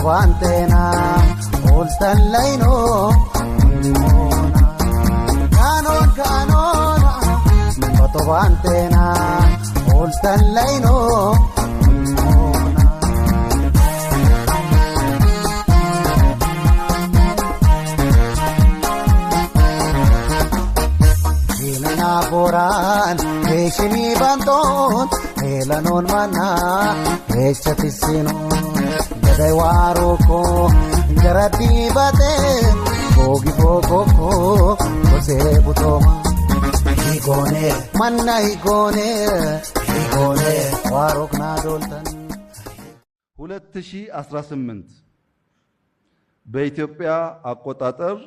Botobantena, Oltalaino, Canona, Botobantena, Oltalaino. Boran, Heshimi Banton, Helanon Mana, Heshatisino, Gadewaroko, Garati Bate, Bogi Boko, Jose Butoma, Higone, Manna Higone, Warok Nadoltan. 2018 በኢትዮጵያ አቆጣጠር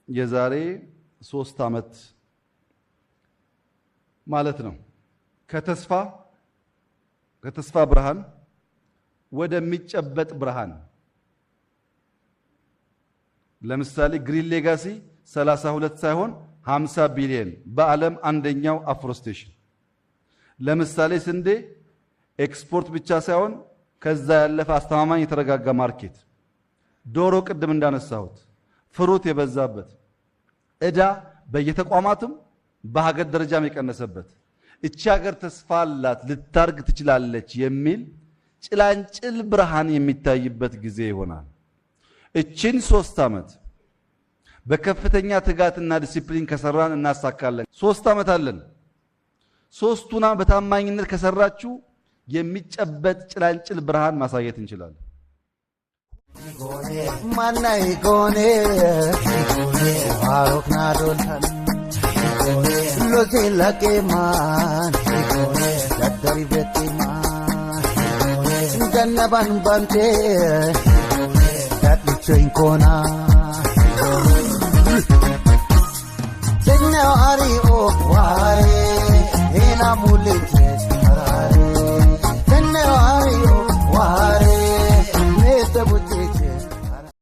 የዛሬ 3 ዓመት ማለት ነው። ከተስፋ ብርሃን ወደሚጨበጥ ብርሃን ለምሳሌ ግሪን ሌጋሲ 32 ሳይሆን 50 ቢሊዮን በዓለም አንደኛው አፍሮስቴሽን። ለምሳሌ ስንዴ ኤክስፖርት ብቻ ሳይሆን ከዛ ያለፈ አስተማማኝ የተረጋጋ ማርኬት። ዶሮ ቅድም እንዳነሳሁት ፍሩት የበዛበት እዳ በየተቋማቱም በሀገር ደረጃም የቀነሰበት እቺ ሀገር ተስፋ አላት ልታርግ ትችላለች የሚል ጭላንጭል ብርሃን የሚታይበት ጊዜ ይሆናል። እቺን 3 ዓመት በከፍተኛ ትጋትና ዲሲፕሊን ከሰራን እናሳካለን። 3 ዓመት አለን። 3ቱና በታማኝነት ከሰራችሁ የሚጨበጥ ጭላንጭል ብርሃን ማሳየት እንችላለን። Manai gone, Warok Nadoltan. Losi lake man, Dadari beti man, Jannaban bante, Dati choinkona. Jenna ari o ware, Hena muliti.